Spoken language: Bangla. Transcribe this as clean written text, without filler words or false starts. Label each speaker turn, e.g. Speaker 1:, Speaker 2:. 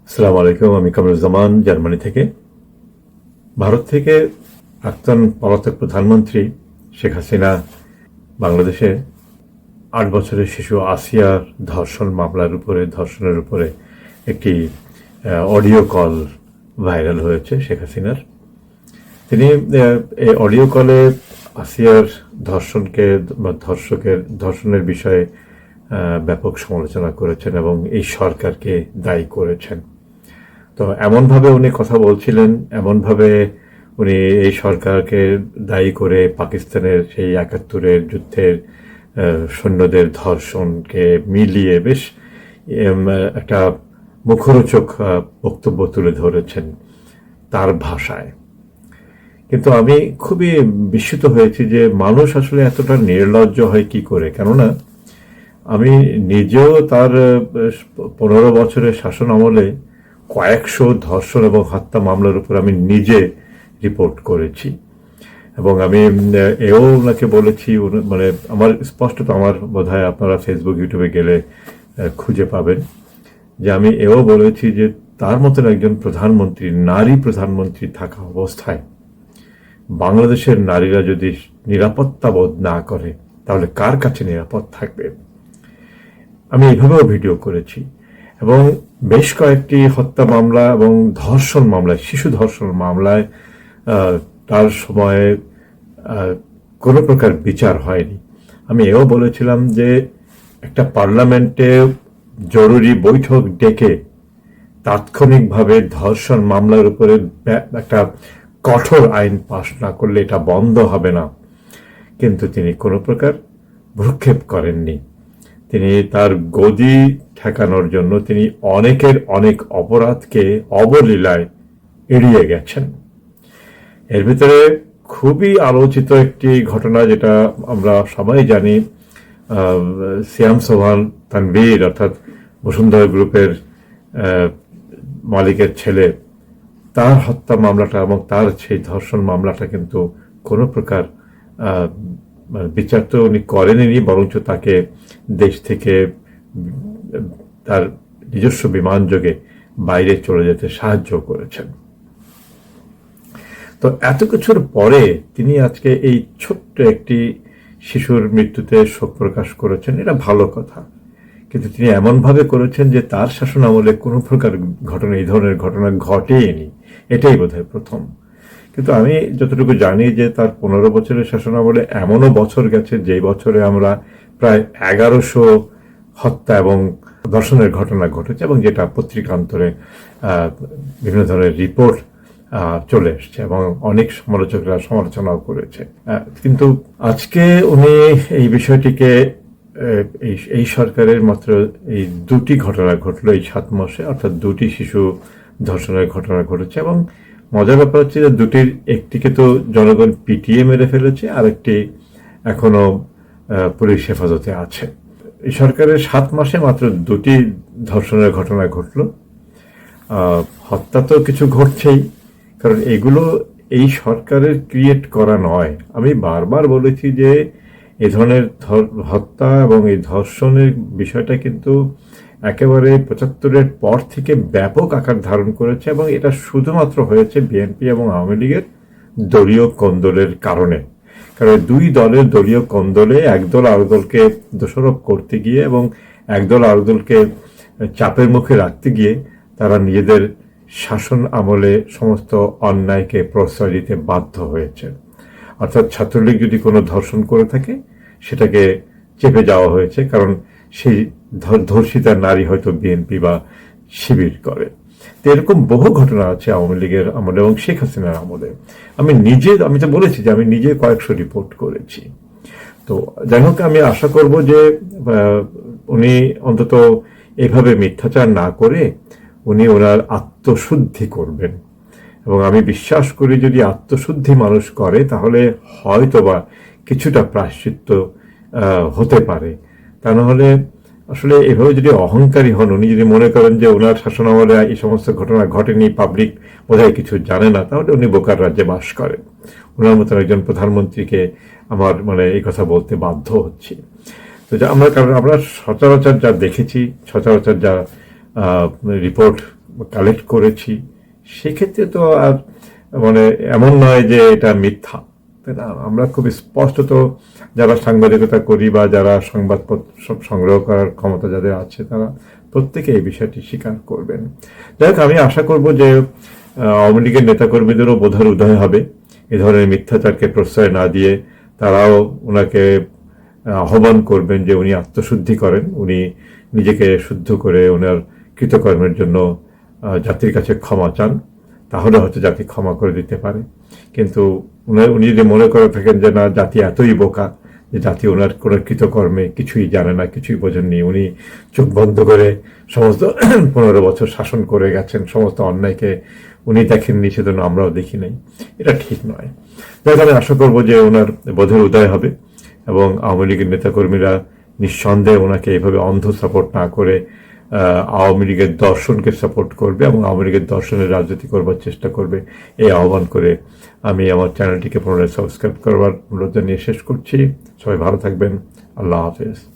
Speaker 1: আসসালামু আলাইকুম। আমি কামরুজ্জামান, জার্মানি থেকে। ভারত থেকে প্রাক্তন পলাতক প্রধানমন্ত্রী শেখ হাসিনা বাংলাদেশে 8 বছরের শিশু আসিয়ার ধর্ষণের উপরে একটি অডিও কল ভাইরাল হয়েছে শেখ হাসিনার। তিনি এই অডিও কলে আসিয়ার ধর্ষণকে বা ধর্ষণের বিষয়ে ব্যাপক সমালোচনা করেছেন এবং এই সরকারকে দায়ী করেছেন। তো এমনভাবে উনি কথা বলছিলেন, এমনভাবে উনি এই সরকারকে দায়ী করে পাকিস্তানের সেই ৭১-এর যুদ্ধের সৈন্যদের ধর্ষণকে মিলিয়ে বেশ একটা মুখরোচক বক্তব্য তুলে ধরেছেন তার ভাষায়। কিন্তু আমি খুবই বিস্মিত হয়েছি যে মানুষ আসলে এতটা নির্লজ্জ হয় কি করে। কেননা আমি নিজেও তার ১৫ বছরের শাসন আমলে কয়েকশো ধর্ষণ এবং হত্যা মামলার উপর আমি নিজে রিপোর্ট করেছি এবং আমি এও ওনাকে বলেছি, মানে আমার স্পষ্টত, আমার বোধহয় আপনারা ফেসবুক ইউটিউবে গেলে খুঁজে পাবেন যে আমি এও বলেছি যে তার মতন একজন প্রধানমন্ত্রী, নারী প্রধানমন্ত্রী থাকা অবস্থায় বাংলাদেশের নারীরা যদি নিরাপত্তা বোধ না করে তাহলে কার কাছে নিরাপদ থাকবে। আমি এইভাবেও ভিডিও করেছি এবং বেশ কয়েকটি হত্যা মামলা এবং ধর্ষণ মামলায়, শিশু ধর্ষণ মামলায় তার সময়ে কোনো প্রকার বিচার হয়নি। আমি এও বলেছিলাম যে একটা পার্লামেন্টে জরুরি বৈঠক ডেকে তাৎক্ষণিকভাবে ধর্ষণ মামলার উপরে একটা কঠোর আইন পাশ না করলে এটা বন্ধ হবে না। কিন্তু তিনি কোনো প্রকার ভ্রুক্ষেপ করেননি। তিনি তার গদি ঠেকানোর জন্য তিনি অনেকের অনেক অপরাধকে অবলীলায় এড়িয়ে গেছেন। এর ভিতরে খুবই আলোচিত একটি ঘটনা, যেটা আমরা সবাই জানি, সিয়াম সোহান তানভীর অর্থাৎ বসুন্ধরা গ্রুপের মালিকের ছেলে, তার হত্যা মামলাটা এবং তার সেই ধর্ষণ মামলাটা কিন্তু কোনো প্রকার বিচার তো উনি করেননি, বরঞ্চ তাকে দেশ থেকে তার নিজস্ব বিমান যোগে বাইরে চলে যেতে সাহায্য করেছেন। তো এত কিছুর পরে তিনি আজকে এই ছোট্ট একটি শিশুর মৃত্যুতে শোক প্রকাশ করেছেন, এটা ভালো কথা। কিন্তু তিনি এমনভাবে করেছেন যে তার শাসন আমলে কোনো প্রকার ঘটনা, এই ধরনের ঘটনা ঘটেনি, এটাই বোধহয় প্রথম। কিন্তু আমি যতটুকু জানি যে তার ১৫ বছরের শাসন আমলে এমনও বছর গেছে যে বছরে আমরা প্রায় ১১০০ হত্যা এবং ধর্ষণের ঘটনা ঘটেছে এবং যেটা পত্রিকান্তরে বিভিন্ন ধরনের রিপোর্ট চলে এসছে এবং অনেক সমালোচকরা সমালোচনাও করেছে। কিন্তু আজকে উনি এই বিষয়টিকে, এই সরকারের মাত্র এই দুটি ঘটনা ঘটলো এই ৭ মাসে, অর্থাৎ দুটি শিশু ধর্ষণের ঘটনা ঘটেছে এবং মজার ব্যাপার হচ্ছে যে দুটির একটিকে তো জনগণ পিটিয়ে মেরে ফেলেছে, আরেকটি এখনো পুলিশ হেফাজতে আছে। এই সরকারের ৭ মাসে মাত্র দুটি ধর্ষণের ঘটনা ঘটল। হত্যা তো কিছু ঘটছেই, কারণ এগুলো এই সরকারের ক্রিয়েট করা নয়। আমি বারবার বলেছি যে এই ধরনের হত্যা এবং এই ধর্ষণের বিষয়টা কিন্তু একেবারে ৭৫-এর পর থেকে ব্যাপক আকার ধারণ করেছে এবং এটা শুধুমাত্র হয়েছে বিএনপি এবং আওয়ামী লীগের দলীয় কোন্দলের কারণে। কারণ দুই দলের দলীয় কোন্দলে একদল আরেক দলকে দোষারোপ করতে গিয়ে এবং একদল আরেক দলকে চাপের মুখে রাখতে গিয়ে তারা নিজেদের শাসন আমলে সমস্ত অন্যায়কে প্রশ্রয় দিতে বাধ্য হয়েছে। অর্থাৎ ছাত্রলীগ যদি কোনো ধর্ষণ করে থাকে সেটাকে চেপে যাওয়া হয়েছে, কারণ সেই ধর্ষিতা নারী হয়তো বিএনপি বা শিবির করে। তো এরকম বহু ঘটনা আছে আওয়ামী লীগের আমলে এবং শেখ হাসিনার আমলে। আমি তো বলেছি যে আমি নিজে কয়েকশো রিপোর্ট করেছি। তো যাই হোক, আমি আশা করব যে উনি অন্তত এভাবে মিথ্যাচার না করে উনি ওনার আত্মশুদ্ধি করবেন এবং আমি বিশ্বাস করি যদি আত্মশুদ্ধি মানুষ করে তাহলে হয়তোবা কিছুটা প্রায়শ্চিত্ত হতে পারে। তা নাহলে আসলে এভাবে যদি অহংকারী হন, উনি যদি মনে করেন যে ওনার শাসনামলে এই সমস্ত ঘটনা ঘটেনি, পাবলিক বোধহয় কিছু জানে না, তাহলে উনি বোকার রাজ্যে বাস করেন। ওনার মতন একজন প্রধানমন্ত্রীকে আমার এই কথা বলতে বাধ্য হচ্ছি। তো কারণ আমরা সচরাচর যা দেখেছি, সচরাচর যা রিপোর্ট কালেক্ট করেছি, সেক্ষেত্রে তো আর মানে এমন নয় যে এটা মিথ্যা, তাই না? আমরা খুব স্পষ্টত যারা সাংবাদিকতা করি বা যারা সংবাদপত্র সব সংগ্রহ করার ক্ষমতা যাদের আছে, তারা প্রত্যেকে এই বিষয়টি স্বীকার করবেন। যাই হোক, আমি আশা করব যে আওয়ামী লীগের নেতাকর্মীদেরও বোধের উদয় হবে, এ ধরনের মিথ্যাচারকে প্রশ্রয় না দিয়ে তারাও ওনাকে আহ্বান করবেন যে উনি আত্মশুদ্ধি করেন, উনি নিজেকে শুদ্ধ করে ওনার কৃতকর্মের জন্য জাতির কাছে ক্ষমা চান, তাহলে হয়তো জাতি ক্ষমা করে দিতে পারে। কিন্তু উনি যদি মনে করে থাকেন যে না, জাতি এতই বোকা যে জাতি ওনার কোনো কৃতকর্মে কিছুই জানে না, কিছুই বোঝেননি, উনি চোখ বন্ধ করে সমস্ত 15 বছর শাসন করে গেছেন, সমস্ত অন্যায়কে উনি দেখেননি, সেজন্য আমরাও দেখি নাই, এটা ঠিক নয়। তাই আমি আশা করবো যে ওনার বোধের উদয় হবে এবং আওয়ামী লীগের নেতাকর্মীরা নিঃসন্দেহে ওনাকে এইভাবে অন্ধ সাপোর্ট না করে আওয়ামী লীগের দর্শনকে সাপোর্ট করবে এবং আওয়ামী লীগের দর্শনের রাজনীতি করবার চেষ্টা করবে, এই আহ্বান করে আমি আমার চ্যানেলটিকে পুনরায় সাবস্ক্রাইব করবার অনুরোধ জানিয়ে শেষ করছি। সবাই ভালো থাকবেন। আল্লাহ হাফেজ।